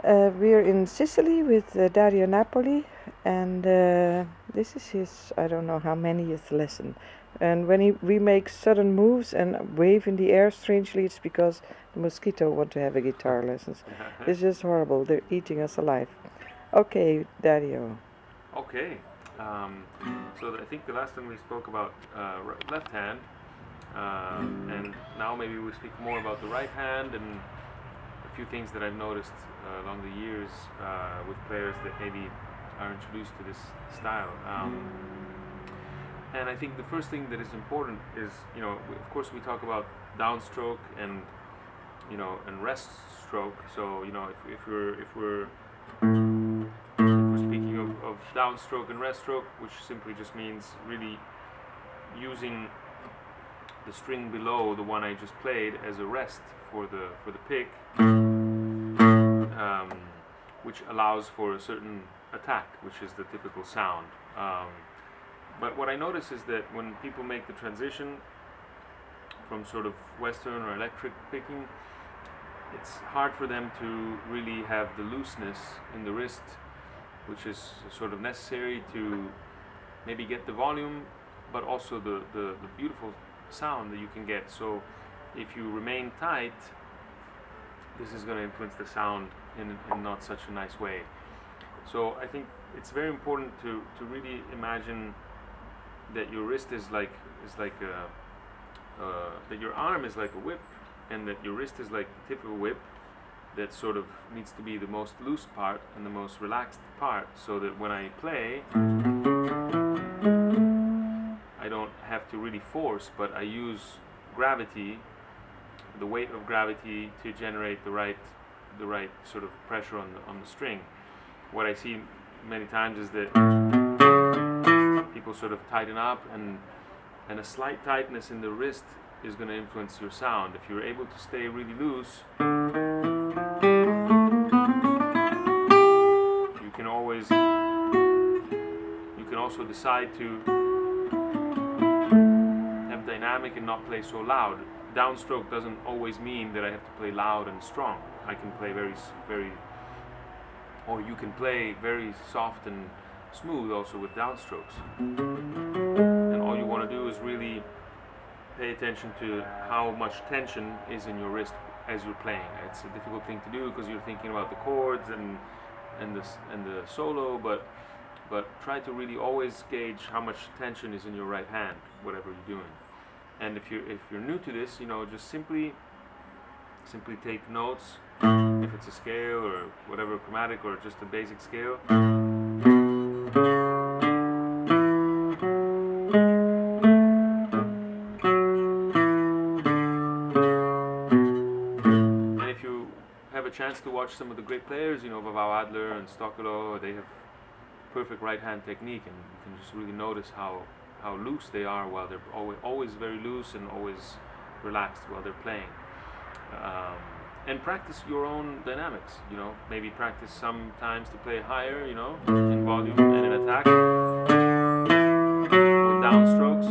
We're in Sicily with Dario Napoli, and this is his, I don't know how manyth lesson. And when we make sudden moves and wave in the air, strangely, it's because the mosquito want to have a guitar lessons. It's just horrible. They're eating us alive. Okay, Dario. Okay, so I think the last time we spoke about left hand, and now maybe we speak more about the right hand and a few things that I've noticed along the years with players that maybe are introduced to this style. And I think the first thing that is important is, of course, we talk about downstroke and and rest stroke. So if we're speaking of downstroke and rest stroke, which simply just means really using the string below the one I just played as a rest for the pick, which allows for a certain attack, which is the typical sound. But what I notice is that when people make the transition from sort of Western or electric picking, it's hard for them to really have the looseness in the wrist, which is sort of necessary to maybe get the volume, but also the beautiful sound that you can get. So if you remain tight, this is going to influence the sound in not such a nice way. So I think it's very important to really imagine that your wrist is like that your arm is like a whip, and that your wrist is like the tip of a whip that sort of needs to be the most loose part and the most relaxed part, so that when I play, I don't have to really force, but I use gravity, the weight of gravity, to generate the right sort of pressure on the string. What I see many times is that people sort of tighten up, and a slight tightness in the wrist is going to influence your sound. If you're able to stay really loose, you can also decide to have dynamic and not play so loud. Downstroke doesn't always mean that I have to play loud and strong. I can play or you can play very soft and smooth also with downstrokes. And all you want to do is really pay attention to how much tension is in your wrist as you're playing. It's a difficult thing to do because you're thinking about the chords and the solo, but try to really always gauge how much tension is in your right hand, whatever you're doing. And if you're new to this, just simply take notes, if it's a scale or whatever, chromatic or just a basic scale. And if you have a chance to watch some of the great players, Vavao Adler and Stockolo, they have perfect right hand technique, and you can just really notice how loose they are while they're always very loose and always relaxed while they're playing. And practice your own dynamics, maybe practice sometimes to play higher, in volume and in attack, with downstrokes.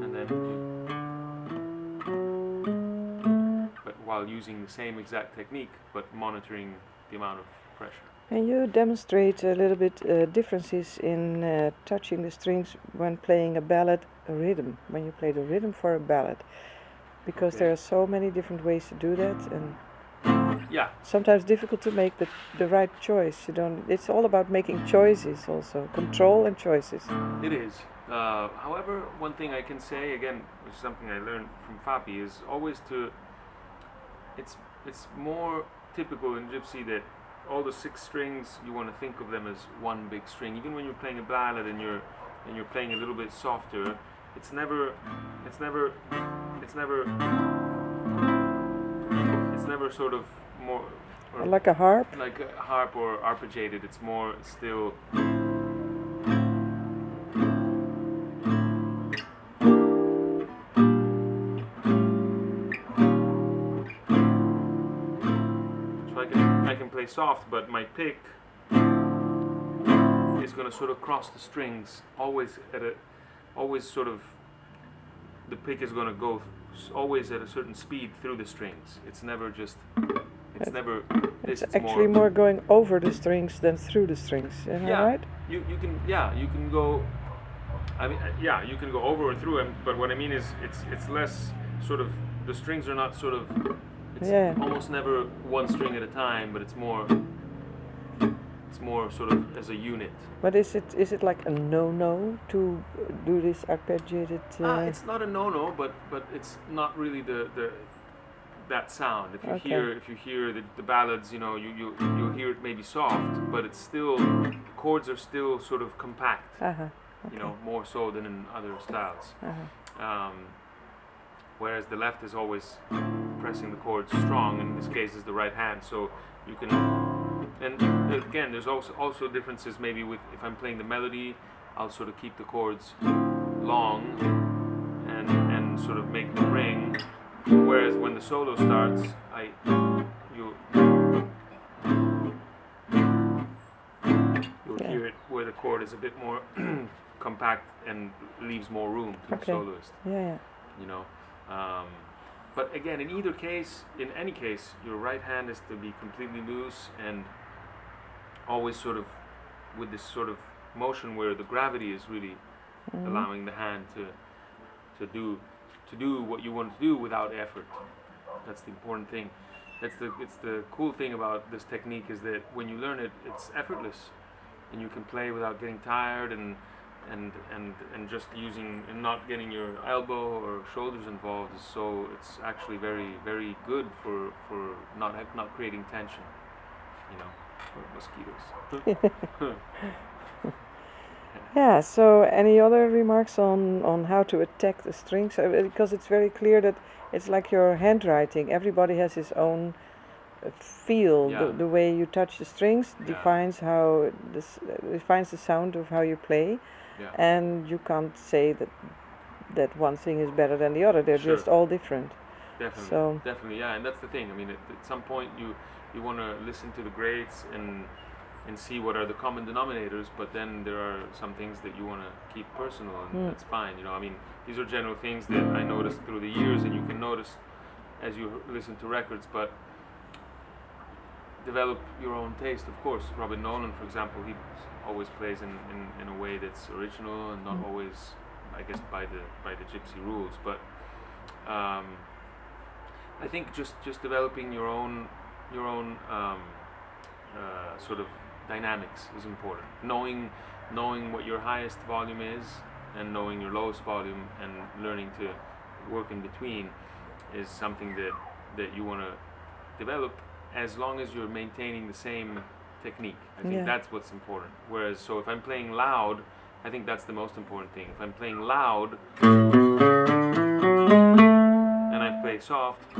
And then but while using the same exact technique, but monitoring the amount of pressure. Can you demonstrate a little bit differences in touching the strings when playing a ballad rhythm, when you play the rhythm for a ballad? Because there are so many different ways to do that, and sometimes difficult to make the right choice. It's all about making choices also, control and choices. It is. However, one thing I can say, again, which is something I learned from Fabi, is always it's more typical in Gypsy that all the 6 strings, you want to think of them as one big string. Even when you're playing a ballad and you're playing a little bit softer, it's never sort of more like a harp or arpeggiated. It's more still. I can play soft, but my pick is going to sort of cross the strings, always sort of the pick is going to go always at a certain speed through the strings. It's never just. It's never. It's actually more going over the strings than through the strings. Am I right? You can go. I mean, you can go over or through them. But what I mean is, it's less sort of. The strings are not sort of. It's almost never one string at a time, but it's more. It's more sort of as a unit. But is it like a no to do this arpeggiated? It's not a no, but it's not really the that sound. If you hear the ballads, you know, you'll hear it maybe soft, but it's still chords are still sort of compact. You know, more so than in other styles. Whereas the left is always pressing the chords strong. In this case, is the right hand, so you can. And again, there's also differences maybe with if I'm playing the melody, I'll sort of keep the chords long and sort of make them ring. Whereas when the solo starts, you'll hear it where the chord is a bit more compact and leaves more room to the soloist. You know. But again, in any case, your right hand is to be completely loose and always sort of with this sort of motion where the gravity is really allowing the hand to do what you want to do without effort. That's the important thing. It's the cool thing about this technique is that when you learn it, it's effortless, and you can play without getting tired and just using and not getting your elbow or shoulders involved. So it's actually very, very good for not creating tension. You know, for mosquitoes. Yeah, so any other remarks on how to attack the strings? Because it's very clear that it's like your handwriting. Everybody has his own feel. The way you touch the strings defines defines the sound of how you play. And you can't say that one thing is better than the other. They're just all different. Definitely, so definitely, and that's the thing. I mean, at some point you want to listen to the greats and see what are the common denominators, but then there are some things that you want to keep personal, and that's fine. You know, I mean, these are general things that I noticed through the years, and you can notice as you listen to records, but develop your own taste, of course. Robin Nolan, for example, he always plays in a way that's original and not always, I guess, by the Gypsy rules. But I think just developing your own sort of dynamics is important. Knowing what your highest volume is and knowing your lowest volume and learning to work in between is something that you want to develop, as long as you're maintaining the same technique. I think that's what's important. Whereas, so if I'm playing loud, I think that's the most important thing. If I'm playing loud and I play soft,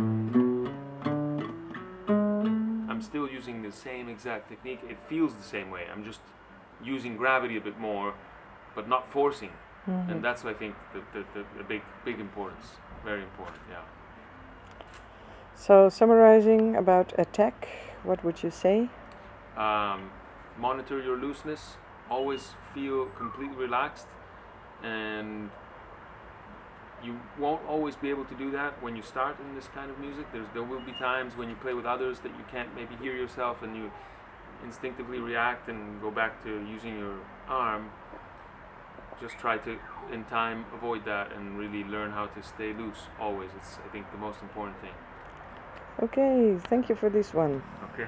I'm still using the same exact technique. It feels the same way. I'm just using gravity a bit more, but not forcing. And that's, I think, the big importance. Very important, yeah. So, summarizing about attack, what would you say? Monitor your looseness. Always feel completely relaxed, and you won't always be able to do that when you start in this kind of music. There will be times when you play with others that you can't maybe hear yourself, and you instinctively react and go back to using your arm. Just try to, in time, avoid that and really learn how to stay loose always. It's, I think, the most important thing. Okay, thank you for this one. Okay.